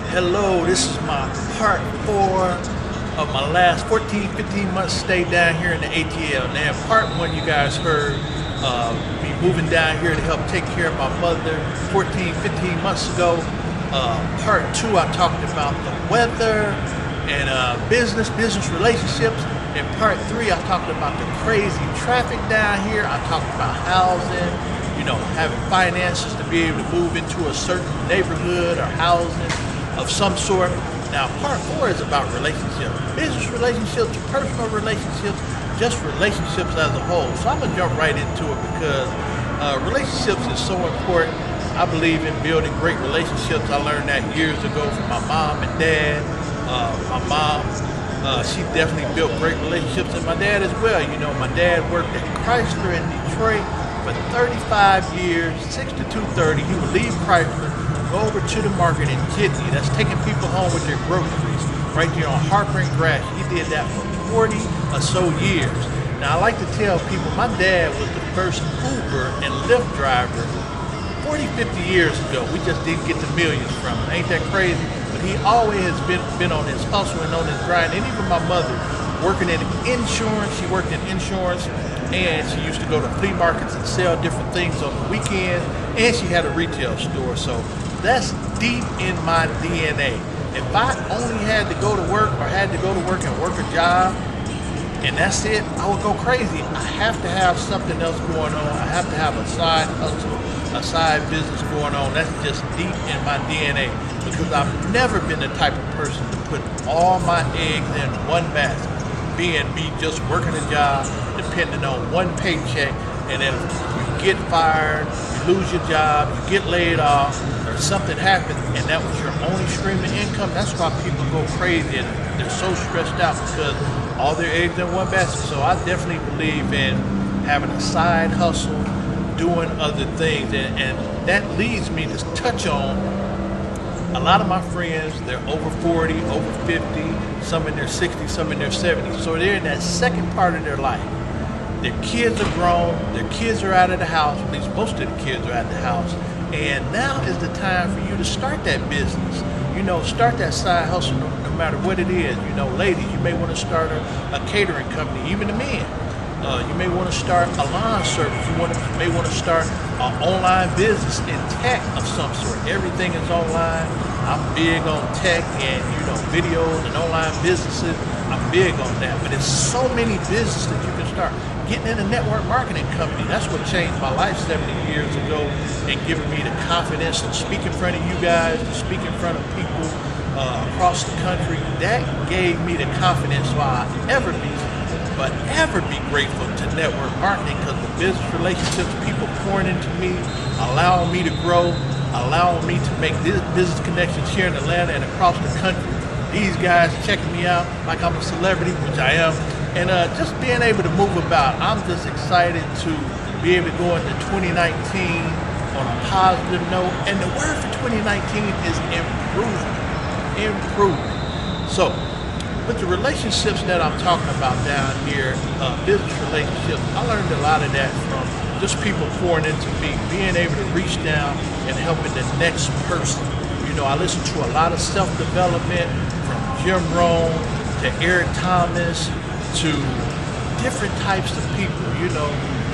Hello, this is my part 4 of my last 14-15 months stay down here in the ATL. Now, part 1 you guys heard me moving down here to help take care of my mother 14-15 months ago. Part 2 I talked about the weather and business relationships. In part 3 I talked about the crazy traffic down here. I talked about housing, having finances to be able to move into a certain neighborhood or housing of some sort. Now, part 4 is about relationships, business relationships, personal relationships, just relationships as a whole. So I'm gonna jump right into it because relationships is so important. I believe in building great relationships. I learned that years ago from my mom and dad. My mom, she definitely built great relationships, and my dad as well. My dad worked at Chrysler in Detroit for 35 years, 6 to 2:30. He would leave Chrysler, go over to the market in Jitney. That's taking people home with their groceries right there on Harper and Gratiot. He did that for 40 or so years. Now, I like to tell people my dad was the first Uber and Lyft driver 40, 50 years ago. We just didn't get the millions from him. Ain't that crazy? But he always has been on his hustle and on his grind. And even my mother, working in insurance, she worked in insurance, and she used to go to flea markets and sell different things on the weekends, and she had a retail store. So that's deep in my DNA. If I only had to go to work or had to go to work and work a job, and that's it, I would go crazy. I have to have something else going on. I have to have a side hustle, a side business going on. That's just deep in my DNA because I've never been the type of person to put all my eggs in one basket, being me just working a job, depending on one paycheck, and then you get fired, you lose your job, you get laid off, or something happens, and that was your only stream of income. That's why people go crazy and they're so stressed out because all their eggs in one basket. So I definitely believe in having a side hustle, doing other things, and that leads me to touch on a lot of my friends. They're over 40, over 50, some in their 60s, some in their 70s. So they're in that second part of their life. Their kids are grown, their kids are out of the house, at least most of the kids are out of the house, and now is the time for you to start that business. Start that side hustle no matter what it is. Ladies, you may want to start a catering company, even the men. You may want to start a lawn service. You may want to start an online business in tech of some sort. Everything is online. I'm big on tech and videos and online businesses. I'm big on that. But there's so many businesses that you can start. Getting in a network marketing company, that's what changed my life 70 years ago and giving me the confidence to speak in front of you guys, to speak in front of people across the country. That gave me the confidence so I'll ever be grateful to network marketing, because the business relationships, people pouring into me, allowing me to grow, allowing me to make business connections here in Atlanta and across the country. These guys checking me out like I'm a celebrity, which I am, and just being able to move about. I'm just excited to be able to go into 2019 on a positive note, and the word for 2019 is improvement. So, with the relationships that I'm talking about down here, business relationships, I learned a lot of that from just people pouring into me, being able to reach down and helping the next person. I listen to a lot of self-development from Jim Rohn to Eric Thomas to different types of people,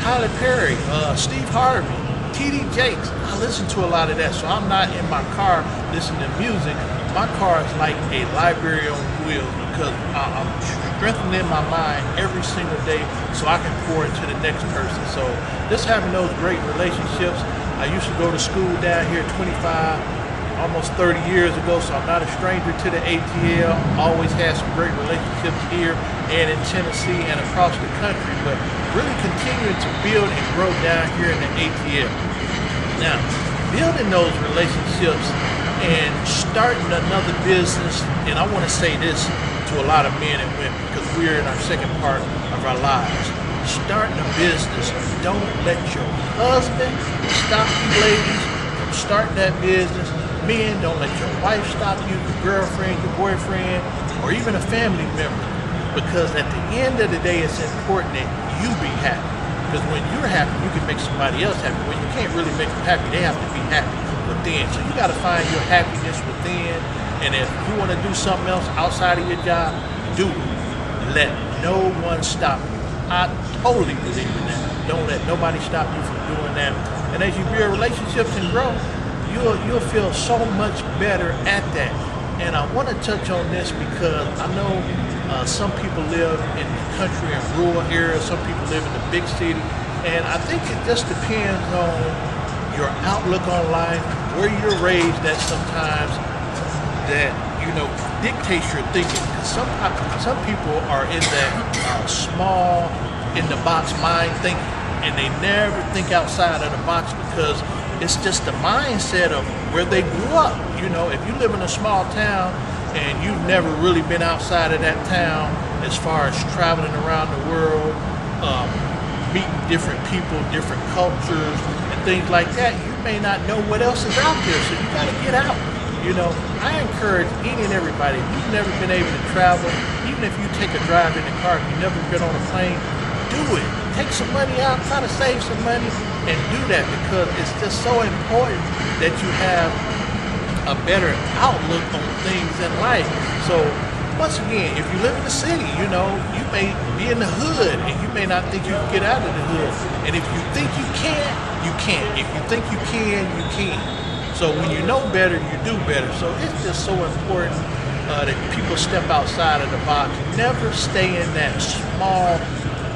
Tyler Perry, Steve Harvey, T.D. Jakes. I listen to a lot of that, so I'm not in my car listening to music. My car is like a library on wheels because I'm strengthening my mind every single day so I can pour into the next person. So just having those great relationships. I used to go to school down here almost 30 years ago, so I'm not a stranger to the ATL. Always had some great relationships here and in Tennessee and across the country, but really continuing to build and grow down here in the ATL. Now, building those relationships and starting another business, and I want to say this to a lot of men and women because we're in our second part of our lives. Starting a business, don't let your husband stop you, ladies, from starting that business. Men, don't let your wife stop you, your girlfriend, your boyfriend, or even a family member. Because at the end of the day, it's important that you be happy. Because when you're happy, you can make somebody else happy. When you can't really make them happy, they have to be happy within. So you got to find your happiness within And if you want to do something else outside of your job, do it. Let no one stop you. I totally believe in that. Don't let nobody stop you from doing that. And as you build relationships and grow, you'll feel so much better at that. And I want to touch on this because I know some people live in the country and rural areas, some people live in the big city, and I think it just depends on your outlook on life, where you're raised at sometimes, that, you know, dictates your thinking. Some people are in that small, in the box mind thinking, and they never think outside of the box because it's just the mindset of where they grew up. You know, if you live in a small town and you've never really been outside of that town as far as traveling around the world, meeting different people, different cultures, and things like that, you may not know what else is out there, so you got to get out. You know, I encourage any and everybody, if you've never been able to travel, even if you take a drive in the car, if you've never been on a plane, do it. Take some money out, try to save some money, and do that, because it's just so important that you have a better outlook on things in life. So once again, if you live in the city, you know, you may be in the hood and you may not think you can get out of the hood. And if you think you can't, you can't. If you think you can, you can. So when you know better, you do better. So it's just so important that people step outside of the box. Never stay in that small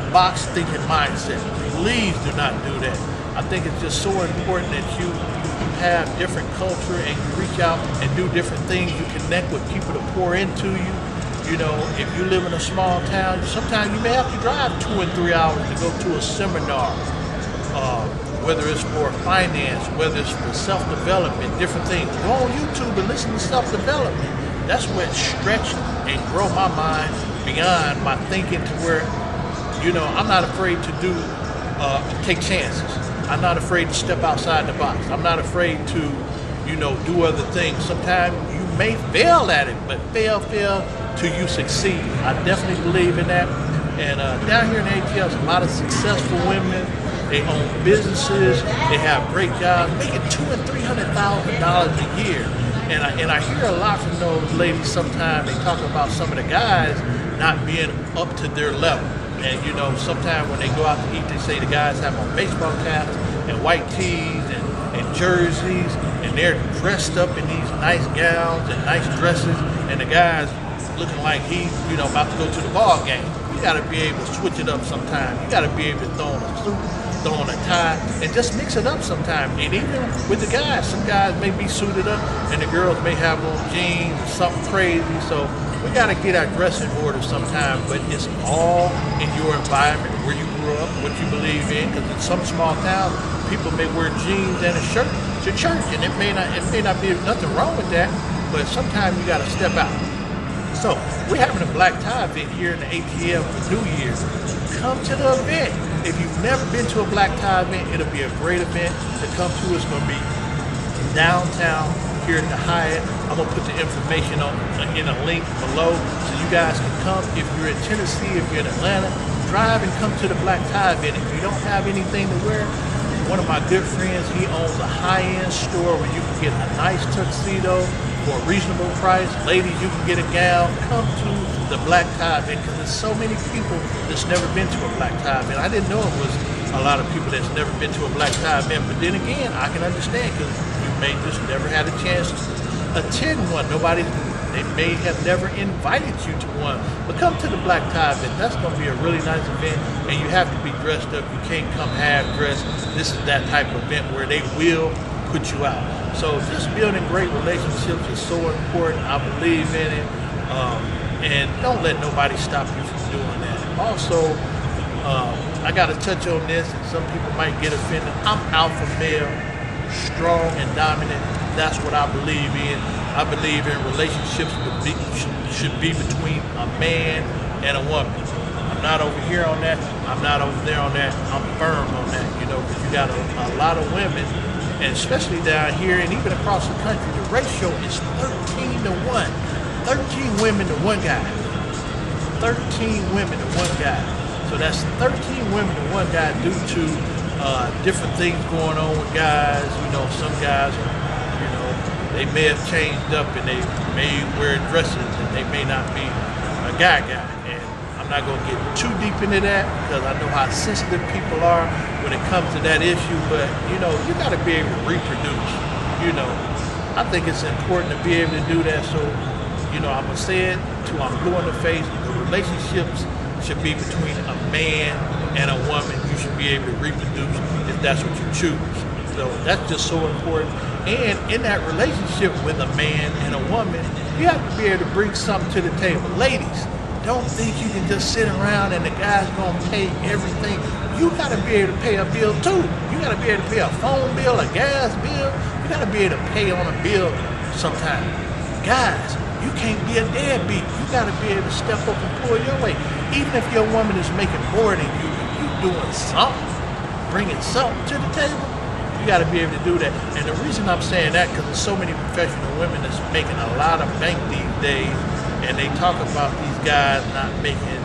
box thinking mindset. Please do not do that. I think it's just so important that you have different culture and you reach out and do different things. You connect with people to pour into you. You know, if you live in a small town, sometimes you may have to drive 2 and 3 hours to go to a seminar, whether it's for finance, whether it's for self-development, different things. Go on YouTube and listen to self-development. That's what stretched and grow my mind beyond my thinking to where, you know, I'm not afraid to take chances. I'm not afraid to step outside the box. I'm not afraid to, you know, do other things. Sometimes you may fail at it, but fail till you succeed. I definitely believe in that. And down here in ATL, there's a lot of successful women. They own businesses. They have great jobs, making $200,000 and $300,000 a year. And I hear a lot from those ladies sometimes. They talk about some of the guys not being up to their level. And you know, sometimes when they go out to eat, they say the guys have on baseball caps and white tees and jerseys, and they're dressed up in these nice gowns and nice dresses, and the guy's looking like he's, you know, about to go to the ball game. You got to be able to switch it up sometime. You got to be able to throw on a suit, throw on a tie, and just mix it up sometime. And even with the guys, some guys may be suited up, and the girls may have on jeans or something crazy. So we got to get our dress in order sometime, but it's all in your environment, where you grew up, what you believe in, because in some small towns, people may wear jeans and a shirt to church, and it may not be nothing wrong with that, but sometimes you got to step out. So we're having a black tie event here in the ATL for New Year's. Come to the event. If you've never been to a black tie event, it'll be a great event to come to. It's going to be downtown here at the Hyatt. I'm going to put the information in a link below so you guys can come. If you're in Tennessee, if you're in Atlanta, drive and come to the black tie event. If you don't have anything to wear, one of my good friends, he owns a high-end store where you can get a nice tuxedo for a reasonable price. Ladies, you can get a gown. Come to the black tie event, because there's so many people that's never been to a black tie event. I didn't know it was a lot of people that's never been to a black tie event, but then again, I can understand, because you may just never had a chance to attend one. They may have never invited you to one. But come to the black tie event. That's going to be a really nice event, and you have to be dressed up. You can't come half dressed. This is that type of event where they will put you out. So just building great relationships is so important. I believe in it. And don't let nobody stop you from doing that. Also, I got to touch on this, and some people might get offended. I'm alpha male, strong and dominant. That's what I believe in. I believe in relationships should be between a man and a woman. I'm not over here on that. I'm not over there on that. I'm firm on that, you know, because you got a lot of women, and especially down here and even across the country, the ratio is 13 to 1. 13 women to 1 guy. 13 women to 1 guy. So that's 13 women to 1 guy due to different things going on with guys. You know, some guys are, you know, they may have changed up and they may wear dresses and they may not be a guy. And I'm not going to get too deep into that because I know how sensitive people are when it comes to that issue. But, you know, you got to be able to reproduce. You know, I think it's important to be able to do that. So, you know, I'm going to say it till I'm blue in the face. The relationships should be between a man and a woman. You should be able to reproduce if that's what you choose. So that's just so important. And in that relationship with a man and a woman, you have to be able to bring something to the table. Ladies, don't think you can just sit around and the guy's gonna pay everything. You gotta be able to pay a bill too. You gotta be able to pay a phone bill, a gas bill. You gotta be able to pay on a bill sometime. Guys, you can't be a deadbeat. You gotta be able to step up and pull your weight. Even if your woman is making more than you, you doing something, bringing something to the table. You got to be able to do that. And the reason I'm saying that, because there's so many professional women that's making a lot of bank these days, and they talk about these guys not making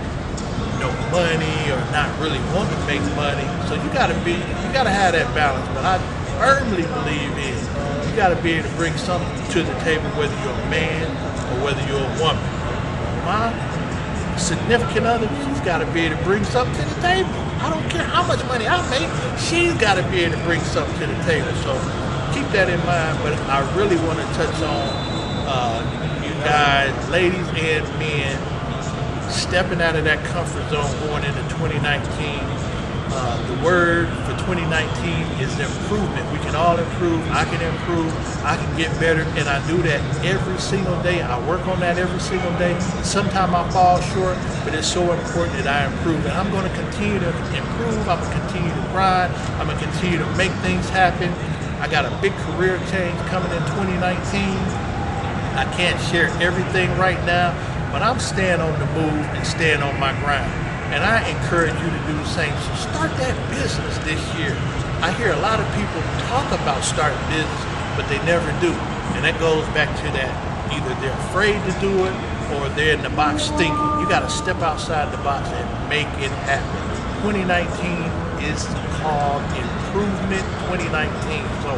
no money or not really wanting to make money. So you got to have that balance. But I firmly believe you got to be able to bring something to the table, whether you're a man or whether you're a woman. My significant other, she's got to be able to bring something to the table. I don't care how much money I make, she's got to be able to bring something to the table. So keep that in mind. But I really want to touch on you guys, ladies and men, stepping out of that comfort zone going into 2019. The word for 2019 is improvement. We can all improve. I can improve. I can get better. And I do that every single day. I work on that every single day. Sometimes I fall short, but it's so important that I improve. And I'm going to continue to improve. I'm going to continue to grind. I'm going to continue to make things happen. I got a big career change coming in 2019. I can't share everything right now, but I'm staying on the move and staying on my grind. And I encourage you to do the same. So start that business this year. I hear a lot of people talk about starting business, but they never do. And that goes back to that. Either they're afraid to do it or they're in the box thinking. You got to step outside the box and make it happen. 2019 is called Improvement 2019. So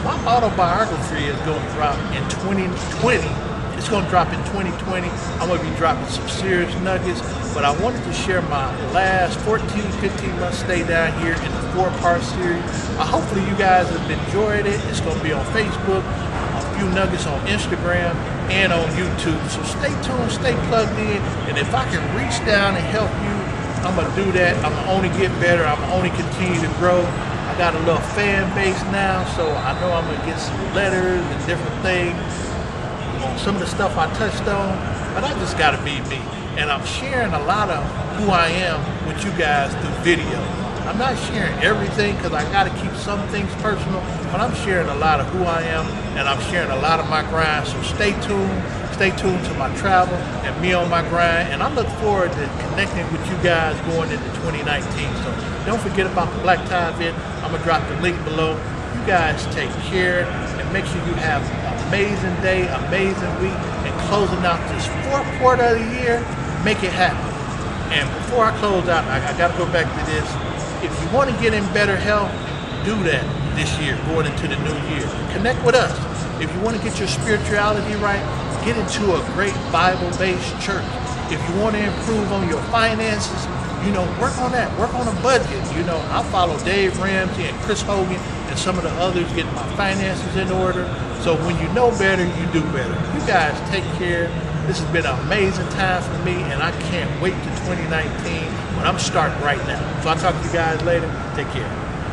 my autobiography is going to drop in 2020. It's going to drop in 2020. I'm going to be dropping some serious nuggets, but I wanted to share my last 14, 15 months stay down here in the 4-part series. Hopefully you guys have enjoyed it. It's going to be on Facebook, a few nuggets on Instagram, and on YouTube. So stay tuned, stay plugged in, and if I can reach down and help you, I'm going to do that. I'm going to only get better. I'm going to only continue to grow. I got a little fan base now, so I know I'm going to get some letters and different things on some of the stuff I touched on, but I just got to be me. And I'm sharing a lot of who I am with you guys through video. I'm not sharing everything because I got to keep some things personal, but I'm sharing a lot of who I am, and I'm sharing a lot of my grind. So stay tuned to my travel and me on my grind, and I look forward to connecting with you guys going into 2019. So don't forget about the Black Tie event. I'm going to drop the link below. You guys take care and make sure you have an amazing day, amazing week, and closing out this 4th quarter of the year, make it happen. And before I close out, I got to go back to this. If you want to get in better health, do that this year, going into the new year. Connect with us. If you want to get your spirituality right, get into a great Bible-based church. If you want to improve on your finances, work on that. Work on a budget. I follow Dave Ramsey and Chris Hogan and some of the others getting my finances in order. So when you know better, you do better. You guys take care. This has been an amazing time for me, and I can't wait to 2019 when I'm starting right now. So I'll talk to you guys later. Take care.